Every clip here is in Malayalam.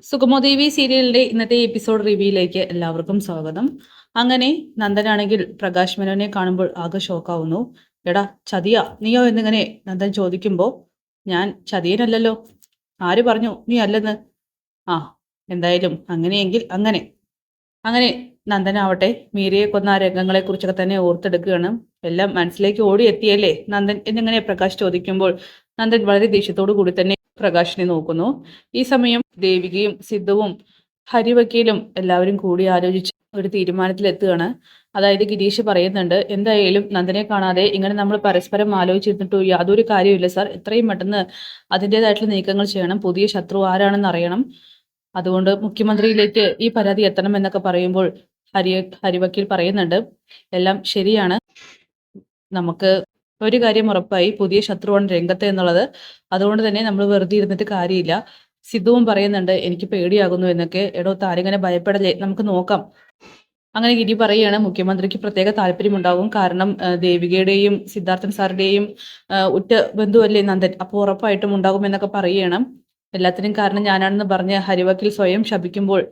സുഗമോദേവി സീരിയലിന്റെ ഇന്നത്തെ എപ്പിസോഡ് റിവ്യൂയിലേക്ക് എല്ലാവർക്കും സ്വാഗതം. അങ്ങനെ നന്ദനാണെങ്കിൽ പ്രകാശ് മേനോനെ കാണുമ്പോൾ ആകെ ഷോക്കാവുന്നു. എടാ ചതിയാ നീയോ എന്നിങ്ങനെ നന്ദൻ ചോദിക്കുമ്പോ, ഞാൻ ചതിയനല്ലല്ലോ, ആര് പറഞ്ഞു നീ അല്ലെന്ന്? ആ എന്തായാലും അങ്ങനെയെങ്കിൽ അങ്ങനെ അങ്ങനെ നന്ദനാവട്ടെ മീരയെ കൊന്ന ആ രംഗങ്ങളെ കുറിച്ചൊക്കെ തന്നെ ഓർത്തെടുക്കുകയാണ്. എല്ലാം മനസ്സിലേക്ക് ഓടിയെത്തിയല്ലേ നന്ദൻ എന്നിങ്ങനെ പ്രകാശ് ചോദിക്കുമ്പോൾ നന്ദൻ വളരെ ദേഷ്യത്തോടു കൂടി തന്നെ പ്രകാശിനെ നോക്കുന്നു. ഈ സമയം ദേവികയും സിദ്ധുവും ഹരിവക്കീലും എല്ലാവരും കൂടി ആലോചിച്ച് ഒരു തീരുമാനത്തിലെത്തുകയാണ്. അതായത് ഗിരീഷ് പറയുന്നുണ്ട്, എന്തായാലും നന്ദനെ കാണാതെ ഇങ്ങനെ നമ്മൾ പരസ്പരം ആലോചിച്ചിരുന്നിട്ട് യാതൊരു കാര്യമില്ല സാർ, എത്രയും പെട്ടെന്ന് അതിൻ്റെതായിട്ടുള്ള നീക്കങ്ങൾ ചെയ്യണം, പുതിയ ശത്രു ആരാണെന്ന് അറിയണം, അതുകൊണ്ട് മുഖ്യമന്ത്രിയിലേക്ക് ഈ പരാതി എത്തണം എന്നൊക്കെ പറയുമ്പോൾ ഹരിവക്കീൽ പറയുന്നുണ്ട്, എല്ലാം ശരിയാണ്, നമുക്ക് ഒരു കാര്യം ഉറപ്പായി, പുതിയ ശത്രുവാണ് രംഗത്ത് എന്നുള്ളത്, അതുകൊണ്ട് തന്നെ നമ്മൾ വെറുതെ ഇരുന്നിട്ട് കാര്യമില്ല. സിദ്ധുവും പറയുന്നുണ്ട്, എനിക്ക് പേടിയാകുന്നു എന്നൊക്കെ. എടോ താരിങ്ങനെ ഭയപ്പെടലേ, നമുക്ക് നോക്കാം. അങ്ങനെ ഗിരി പറയുകയാണ്, മുഖ്യമന്ത്രിക്ക് പ്രത്യേക താല്പര്യമുണ്ടാകും, കാരണം ദേവികയുടെയും സിദ്ധാർത്ഥൻ സാറിന്റെയും ഉറ്റ ബന്ധുവല്ലേ നന്ദൻ, അപ്പോൾ ഉറപ്പായിട്ടും ഉണ്ടാകും എന്നൊക്കെ പറയുകയാണ്. എല്ലാത്തിനും കാരണം ഞാനാണെന്ന് പറഞ്ഞ് ഹരിവക്കിൽ സ്വയം ശപിക്കുമ്പോൾ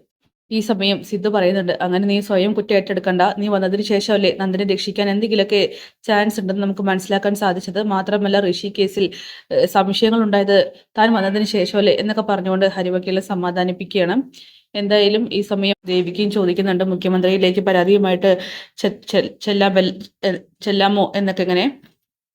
ഈ സമയം സിദ്ധു പറയുന്നുണ്ട്, അങ്ങനെ നീ സ്വയം കുറ്റം ഏറ്റെടുക്കണ്ട, നീ വന്നതിന് ശേഷമല്ലേ നന്ദനെ രക്ഷിക്കാൻ എന്തെങ്കിലുമൊക്കെ ചാൻസ് ഉണ്ടെന്ന് നമുക്ക് മനസ്സിലാക്കാൻ സാധിച്ചത്, മാത്രമല്ല ഋഷി കേസിൽ സംശയങ്ങൾ ഉണ്ടായത് താൻ വന്നതിന് ശേഷമല്ലേ എന്നൊക്കെ പറഞ്ഞുകൊണ്ട് ഹരിവക്കീലെ സമാധാനിപ്പിക്കുകയാണ്. എന്തായാലും ഈ സമയം ദേവികയും ചോദിക്കുന്നുണ്ട്, മുഖ്യമന്ത്രിയിലേക്ക് പരാതിയുമായിട്ട് ചെല്ലാമോ എന്നൊക്കെ ഇങ്ങനെ.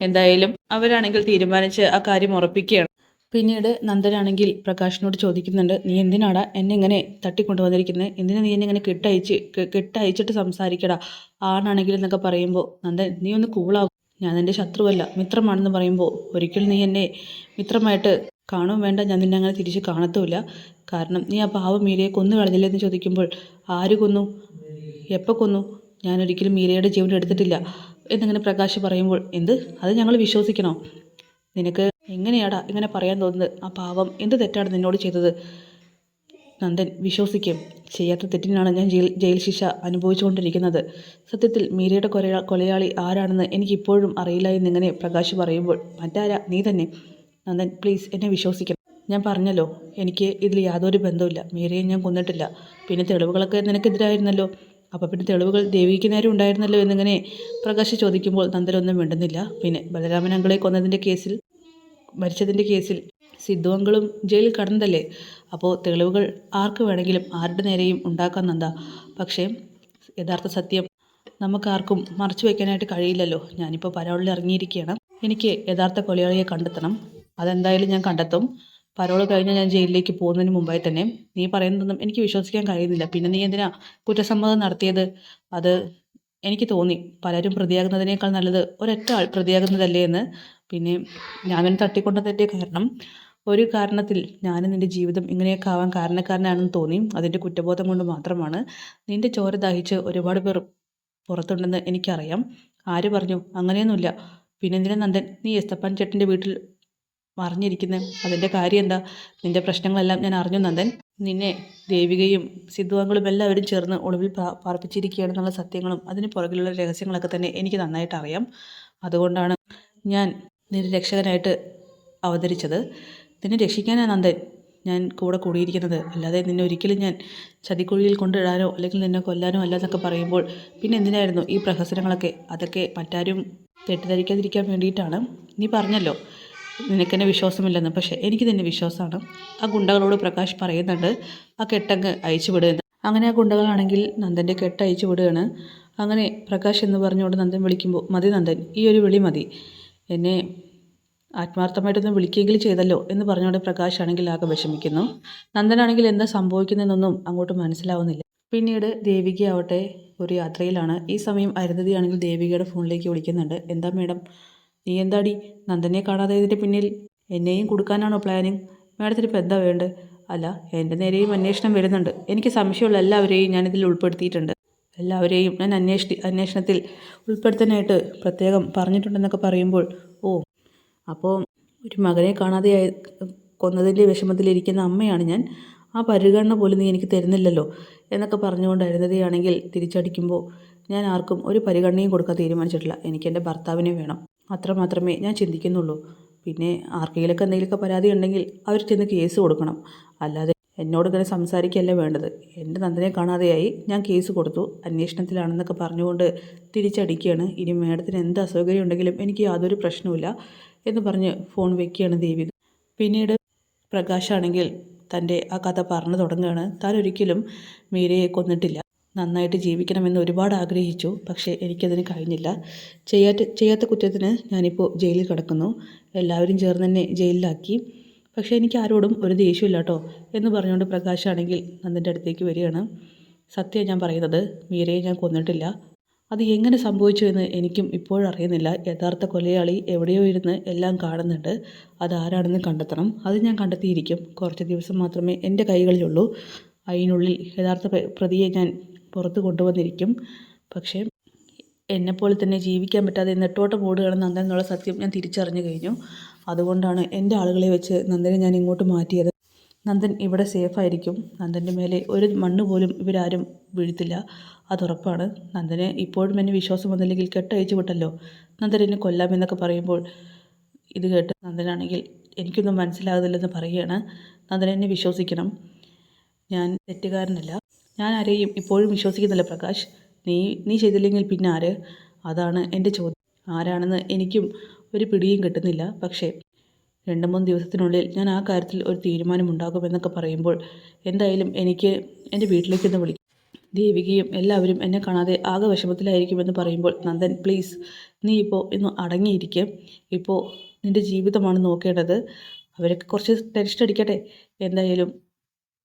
എന്തായാലും അവരാണെങ്കിൽ തീരുമാനിച്ച് ആ കാര്യം ഉറപ്പിക്കുകയാണ്. പിന്നീട് നന്ദനാണെങ്കിൽ പ്രകാശിനോട് ചോദിക്കുന്നുണ്ട്, നീ എന്തിനാടാ എന്നെ ഇങ്ങനെ തട്ടിക്കൊണ്ടുവന്നിരിക്കുന്നത്, എന്തിനാ നീ എന്നെ ഇങ്ങനെ കെട്ടയച്ചിട്ട് സംസാരിക്കടാ, ആണാണെങ്കിൽ എന്നൊക്കെ പറയുമ്പോൾ, നന്ദൻ നീ ഒന്ന് കൂളാവും, ഞാൻ നിൻ്റെ ശത്രുവല്ല മിത്രമാണെന്ന് പറയുമ്പോൾ, ഒരിക്കലും നീ എന്നെ മിത്രമായിട്ട് കാണും വേണ്ട, ഞാൻ നിന്നെ അങ്ങനെ തിരിച്ച് കാണത്തുമില്ല, കാരണം നീ ആ പാവം മീരയെ കൊന്നു കളഞ്ഞില്ലേ എന്ന് ചോദിക്കുമ്പോൾ, ആര് കൊന്നു, എപ്പോൾ കൊന്നു, ഞാനൊരിക്കലും മീരയുടെ ജീവൻ എടുത്തിട്ടില്ല എന്നിങ്ങനെ പ്രകാശ് പറയുമ്പോൾ, എന്ത്, അത് ഞങ്ങൾ വിശ്വസിക്കണോ, നിനക്ക് എങ്ങനെയാടാ ഇങ്ങനെ പറയാൻ തോന്നുന്നത്, ആ പാവം എന്ത് തെറ്റാണ് നിന്നോട് ചെയ്തത്, നന്ദൻ വിശ്വസിക്കും, ചെയ്യാത്ത തെറ്റിനാണ് ഞാൻ ജയിൽ ശിക്ഷ അനുഭവിച്ചുകൊണ്ടിരിക്കുന്നത്, സത്യത്തിൽ മീരയുടെ കൊലയാളി ആരാണെന്ന് എനിക്കിപ്പോഴും അറിയില്ല എന്നിങ്ങനെ പ്രകാശ് പറയുമ്പോൾ, മറ്റാരാ, നീ തന്നെ, നന്ദൻ പ്ലീസ് എന്നെ വിശ്വസിക്കണം, ഞാൻ പറഞ്ഞല്ലോ എനിക്ക് ഇതിൽ യാതൊരു ബന്ധവുമില്ല, മീരയെ ഞാൻ കൊന്നിട്ടില്ല, പിന്നെ തെളിവുകളൊക്കെ നിനക്കെതിരായിരുന്നല്ലോ, അപ്പോൾ പിന്നെ തെളിവുകൾ ദേവിക്ക് നേരെ ഉണ്ടായിരുന്നല്ലോ എന്നിങ്ങനെ പ്രകാശ് ചോദിക്കുമ്പോൾ നന്ദനൊന്നും മിണ്ടുന്നില്ല. പിന്നെ ബലരാമൻ അങ്കിളെ കൊന്നതിൻ്റെ കേസിൽ, മരിച്ചതിൻ്റെ കേസിൽ സിദ്ധു അങ്കിളും ജയിലിൽ കടന്നതല്ലേ, അപ്പോൾ തെളിവുകൾ ആർക്ക് വേണമെങ്കിലും ആരുടെ നേരെയും ഉണ്ടാക്കാൻ നന്ദ, പക്ഷേ യഥാർത്ഥ സത്യം നമുക്കാർക്കും മറച്ചു വയ്ക്കാനായിട്ട് കഴിയില്ലല്ലോ, ഞാനിപ്പോൾ പരോളിൽ ഇറങ്ങിയിരിക്കുകയാണ്, എനിക്ക് യഥാർത്ഥ കൊലയാളിയെ കണ്ടെത്തണം, അതെന്തായാലും ഞാൻ കണ്ടെത്തും, പരോൾ കഴിഞ്ഞാൽ ഞാൻ ജയിലിലേക്ക് പോകുന്നതിന് മുമ്പായി തന്നെ, നീ പറയുന്നതൊന്നും എനിക്ക് വിശ്വസിക്കാൻ കഴിയുന്നില്ല, പിന്നെ നീ എന്തിനാ കുറ്റസമ്മതം നടത്തിയത്, അത് എനിക്ക് തോന്നി പലരും പ്രതിയാകുന്നതിനേക്കാൾ നല്ലത് ഒരൊറ്റ ആൾ പ്രതിയാകുന്നതല്ലേ എന്ന്, പിന്നെ ഞാൻ നിന്നെ തട്ടിക്കൊണ്ടതിൻ്റെ കാരണം ഒരു കാരണത്തിൽ ഞാൻ നിൻ്റെ ജീവിതം ഇങ്ങനെയൊക്കെ ആവാൻ കാരണക്കാരനാണെന്ന് തോന്നി, അതിൻ്റെ കുറ്റബോധം കൊണ്ട് മാത്രമാണ്, നിൻ്റെ ചോര ദാഹിച്ച് ഒരുപാട് പേർ പുറത്തുണ്ടെന്ന് എനിക്കറിയാം, ആര് പറഞ്ഞു, അങ്ങനെയൊന്നുമില്ല, പിന്നെന്തിനാ നന്ദൻ നീ എസ്തപ്പാൻ ചേട്ടൻ്റെ വീട്ടിൽ മറിഞ്ഞിരിക്കുന്നത്, അതിൻ്റെ കാര്യം എന്താ, നിൻ്റെ പ്രശ്നങ്ങളെല്ലാം ഞാൻ അറിഞ്ഞു നന്ദൻ, നിന്നെ ദേവികയും സിദ്ധുവാങ്കളും എല്ലാവരും ചേർന്ന് ഒളിവിൽ പാർപ്പിച്ചിരിക്കുകയാണെന്നുള്ള സത്യങ്ങളും അതിന് പുറകിലുള്ള രഹസ്യങ്ങളൊക്കെ തന്നെ എനിക്ക് നന്നായിട്ട് അറിയാം, അതുകൊണ്ടാണ് ഞാൻ നിന്റെ രക്ഷകനായിട്ട് അവതരിച്ചത്, നിന്നെ രക്ഷിക്കാനാണ് നന്ദൻ ഞാൻ കൂടെ കൂടിയിരിക്കുന്നത്, അല്ലാതെ നിന്നെ ഒരിക്കലും ഞാൻ ചതിക്കുഴിയിൽ കൊണ്ടിടാനോ അല്ലെങ്കിൽ നിന്നെ കൊല്ലാനോ അല്ലാന്നൊക്കെ പറയുമ്പോൾ, പിന്നെ എന്തിനായിരുന്നു ഈ പ്രഹസനങ്ങളൊക്കെ, അതൊക്കെ മറ്റാരും തെറ്റിദ്ധരിക്കാതിരിക്കാൻ വേണ്ടിയിട്ടാണ്, നീ പറഞ്ഞല്ലോ നിനക്കെന്നെ വിശ്വാസമില്ലെന്ന്, പക്ഷേ എനിക്ക് നിന്നെ വിശ്വാസമാണ്, ആ ഗുണ്ടകളോട് പ്രകാശ് പറയുന്നുണ്ട് ആ കെട്ടങ്ങ് അയച്ചു വിടുകയെന്ന്, അങ്ങനെ ആ ഗുണ്ടകളാണെങ്കിൽ നന്ദൻ്റെ കെട്ട് അയച്ചു വിടുകയാണ്. അങ്ങനെ പ്രകാശ് എന്ന് പറഞ്ഞുകൊണ്ട് നന്ദൻ വിളിക്കുമ്പോൾ, മതി നന്ദൻ ഈ ഒരു വിളി മതി, എന്നെ ആത്മാർത്ഥമായിട്ടൊന്ന് വിളിക്കുകയെങ്കിലും ചെയ്തല്ലോ എന്ന് പറഞ്ഞുകൊണ്ട് പ്രകാശ് ആണെങ്കിൽ ആകെ വിഷമിക്കുന്നു. നന്ദനാണെങ്കിൽ എന്താ സംഭവിക്കുന്നതെന്നൊന്നും അങ്ങോട്ട് മനസ്സിലാവുന്നില്ല. പിന്നീട് ദേവികയാവട്ടെ ഒരു യാത്രയിലാണ്. ഈ സമയം അരുന്ധതി ആണെങ്കിൽ ദേവികയുടെ ഫോണിലേക്ക് വിളിക്കുന്നുണ്ട്, എന്താ മേഡം, നീ എന്താടി നന്ദനെ കാണാതെ ഇതിൻ്റെ പിന്നിൽ എന്നെയും കൊടുക്കാനാണോ പ്ലാനിങ്, മേഡത്തിന് ഇപ്പോൾ എന്താ വേണ്ടത്, അല്ല എൻ്റെ നേരെയും അന്വേഷണം വരുന്നുണ്ട്, എനിക്ക് സംശയമുള്ള എല്ലാവരെയും ഞാനിതിൽ ഉൾപ്പെടുത്തിയിട്ടുണ്ട്, എല്ലാവരെയും ഞാൻ അന്വേഷണത്തിൽ ഉൾപ്പെടുത്താനായിട്ട് പ്രത്യേകം പറഞ്ഞിട്ടുണ്ടെന്നൊക്കെ പറയുമ്പോൾ, ഓ അപ്പോൾ ഒരു മകനെ കാണാതെ കൊന്നതിൻ്റെ വിഷമത്തിലിരിക്കുന്ന അമ്മയാണ് ഞാൻ, ആ പരിഗണന പോലും നീ എനിക്ക് തരുന്നില്ലല്ലോ എന്നൊക്കെ പറഞ്ഞുകൊണ്ട് അരുന്ധതിയാണെങ്കിൽ തിരിച്ചടിക്കുമ്പോൾ, ഞാൻ ആർക്കും ഒരു പരിഗണനയും കൊടുക്കാൻ തീരുമാനിച്ചിട്ടില്ല, എനിക്ക് എൻ്റെ ഭർത്താവിനെ വേണം, അത്ര മാത്രമേ ഞാൻ ചിന്തിക്കുന്നുള്ളൂ, പിന്നെ ആർക്കെങ്കിലൊക്കെ എന്തെങ്കിലുമൊക്കെ പരാതി ഉണ്ടെങ്കിൽ അവർ ചെന്ന് കേസ് കൊടുക്കണം, അല്ലാതെ എന്നോട് ഇങ്ങനെ സംസാരിക്കുകയല്ല വേണ്ടത്. എൻ്റെ നന്ദനെ കാണാതെയായി, ഞാൻ കേസ് കൊടുത്തു, അന്വേഷണത്തിലാണെന്നൊക്കെ പറഞ്ഞുകൊണ്ട് തിരിച്ചടിക്കുകയാണ്. ഇനി മേഡത്തിന് എന്ത് അസൗകര്യം ഉണ്ടെങ്കിലും എനിക്ക് യാതൊരു പ്രശ്നവുമില്ല എന്ന് പറഞ്ഞ് ഫോൺ വെക്കുകയാണ് ദേവിക. പിന്നീട് പ്രകാശാണെങ്കിൽ തൻ്റെ ആ കഥ പറഞ്ഞു തുടങ്ങുകയാണ്. താൻ ഒരിക്കലും മീരയെ കൊന്നിട്ടില്ല, നന്നായിട്ട് ജീവിക്കണമെന്ന് ഒരുപാട് ആഗ്രഹിച്ചു, പക്ഷേ എനിക്കതിന് കഴിഞ്ഞില്ല. ചെയ്യാത്ത കുറ്റത്തിന് ഞാനിപ്പോൾ ജയിലിൽ കിടക്കുന്നു. എല്ലാവരും ചേർന്ന് എന്നെ ജയിലിലാക്കി. പക്ഷേ എനിക്ക് ആരോടും ഒരു ദേഷ്യമില്ല കേട്ടോ എന്ന് പറഞ്ഞുകൊണ്ട് പ്രകാശാണെങ്കിൽ നന്ദൻ്റെ അടുത്തേക്ക് വരികയാണ്. സത്യം ഞാൻ പറയുന്നത്, മീരയെ ഞാൻ കൊന്നിട്ടില്ല. അത് എങ്ങനെ സംഭവിച്ചു എന്ന് എനിക്കും ഇപ്പോഴറിയുന്നില്ല. യഥാർത്ഥ കൊലയാളി എവിടെയോ ഇരുന്ന് എല്ലാം കാണുന്നുണ്ട്. അതാരാണെന്ന് കണ്ടെത്തണം. അത് ഞാൻ കണ്ടെത്തിയിരിക്കും. കുറച്ച് ദിവസം മാത്രമേ എൻ്റെ കൈകളിലുള്ളൂ. അതിനുള്ളിൽ യഥാർത്ഥ പ്രതിയെ ഞാൻ പുറത്ത് കൊണ്ടുവന്നിരിക്കും. പക്ഷേ എന്നെപ്പോലെ തന്നെ ജീവിക്കാൻ പറ്റാതെ നെട്ടോട്ടം ഓടുകയാണ് നന്ദൻ എന്നുള്ള സത്യം ഞാൻ തിരിച്ചറിഞ്ഞു കഴിഞ്ഞു. അതുകൊണ്ടാണ് എൻ്റെ ആളുകളെ വെച്ച് നന്ദനെ ഞാൻ ഇങ്ങോട്ട് മാറ്റിയത്. നന്ദൻ ഇവിടെ സേഫായിരിക്കും. നന്ദൻ്റെ മേലെ ഒരു മണ്ണ് പോലും ഇവരാരും വീഴ്ത്തില്ല, അതുറപ്പാണ്. നന്ദന് ഇപ്പോഴും എന്നെ വിശ്വാസം വന്നില്ലെങ്കിൽ കെട്ടയച്ചു വിട്ടല്ലോ. നന്ദൻ എന്നെ കൊല്ലാമെന്നൊക്കെ പറയുമ്പോൾ ഇത് കേട്ട് നന്ദനാണെങ്കിൽ എനിക്കൊന്നും മനസ്സിലാകുന്നില്ലെന്ന് പറയുകയാണ്. നന്ദൻ എന്നെ വിശ്വസിക്കണം, ഞാൻ തെറ്റുകാരനല്ല. ഞാൻ ആരെയും ഇപ്പോഴും വിശ്വസിക്കുന്നില്ല പ്രകാശ്. നീ ചെയ്തില്ലെങ്കിൽ പിന്നെ ആര്? അതാണ് എൻ്റെ ചോദ്യം. ആരാണെന്ന് എനിക്കും ഒരു പിടിയും കിട്ടുന്നില്ല. പക്ഷേ 2-3 ദിവസത്തിനുള്ളിൽ ഞാൻ ആ കാര്യത്തിൽ ഒരു തീരുമാനമുണ്ടാകുമെന്നൊക്കെ പറയുമ്പോൾ എന്തായാലും എനിക്ക് എൻ്റെ വീട്ടിലേക്കൊന്ന് വിളിക്കും. ദേവികയും എല്ലാവരും എന്നെ കാണാതെ ആകെ വിഷമത്തിലായിരിക്കുമെന്ന് പറയുമ്പോൾ നന്ദൻ പ്ലീസ്, നീ ഇപ്പോൾ ഇന്ന് അടങ്ങിയിരിക്കുക. ഇപ്പോൾ നിൻ്റെ ജീവിതമാണ് നോക്കേണ്ടത്. അവരൊക്കെ കുറച്ച് ടെൻഷൻ അടിക്കട്ടെ. എന്തായാലും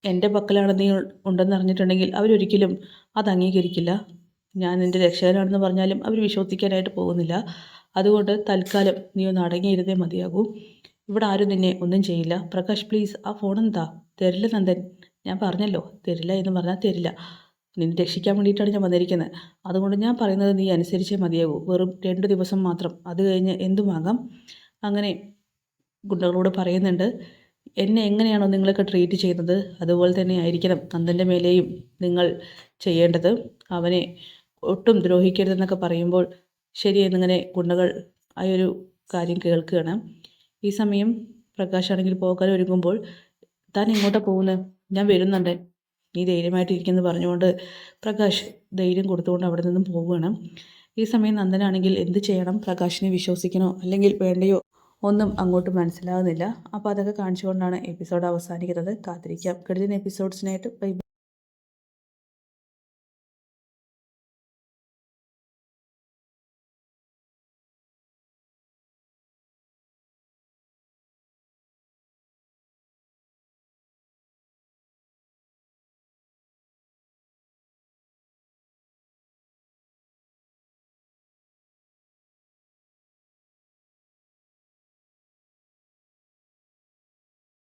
എൻ്റെ പക്കലാണ് നീ ഉണ്ടെന്ന് അറിഞ്ഞിട്ടുണ്ടെങ്കിൽ അവരൊരിക്കലും അത് അംഗീകരിക്കില്ല. ഞാൻ നിൻ്റെ രക്ഷകനാണെന്ന് പറഞ്ഞാലും അവർ വിശ്വസിക്കാനായിട്ട് പോകുന്നില്ല. അതുകൊണ്ട് തൽക്കാലം നീ ഒന്ന് അടങ്ങിയിരുന്നേ മതിയാകൂ. ഇവിടെ ആരും നിന്നെ ഒന്നും ചെയ്യില്ല. പ്രകാശ് പ്ലീസ്, ആ ഫോണെന്താ? തരില്ല നന്ദൻ, ഞാൻ പറഞ്ഞല്ലോ, തരില്ല എന്ന് പറഞ്ഞാൽ തരില്ല. നിന്നെ രക്ഷിക്കാൻ വേണ്ടിയിട്ടാണ് ഞാൻ വന്നിരിക്കുന്നത്. അതുകൊണ്ട് ഞാൻ പറയുന്നത് നീ അനുസരിച്ചേ മതിയാകൂ. വെറും 2 ദിവസം മാത്രം, അത് കഴിഞ്ഞ് എന്തുമാകാം. അങ്ങനെ ഗുണ്ടകളോട് പറയുന്നുണ്ട്, എന്നെ എങ്ങനെയാണോ നിങ്ങളൊക്കെ ട്രീറ്റ് ചെയ്യുന്നത് അതുപോലെ തന്നെ ആയിരിക്കണം നന്ദൻ്റെ മേലെയും നിങ്ങൾ ചെയ്യേണ്ടത്. അവനെ ഒട്ടും ദ്രോഹിക്കരുതെന്നൊക്കെ പറയുമ്പോൾ ശരിയെന്നിങ്ങനെ ഗുണ്ടകൾ ആ ഒരു കാര്യം കേൾക്കുകയാണ്. ഈ സമയം പ്രകാശാണെങ്കിൽ പോകാൻ ഒരുങ്ങുമ്പോൾ താൻ എങ്ങോട്ടാണ് പോകുന്നത്? ഞാൻ വരുന്നുണ്ട്, നീ ധൈര്യമായിട്ടിരിക്കുമെന്ന് പറഞ്ഞുകൊണ്ട് പ്രകാശ് ധൈര്യം കൊടുത്തുകൊണ്ട് അവിടെ നിന്നും പോവുകയാണ്. ഈ സമയം നന്ദനാണെങ്കിൽ എന്ത് ചെയ്യണം, പ്രകാശിനെ വിശ്വസിക്കണോ അല്ലെങ്കിൽ വേണ്ടയോ ഒന്നും അങ്ങോട്ട് മനസ്സിലാകുന്നില്ല. അപ്പോൾ അതൊക്കെ കാണിച്ചുകൊണ്ടാണ് എപ്പിസോഡ് അവസാനിക്കുന്നത്. കാത്തിരിക്കാം കിടന്ന എപ്പിസോഡ്സിനായിട്ട്. ബൈ.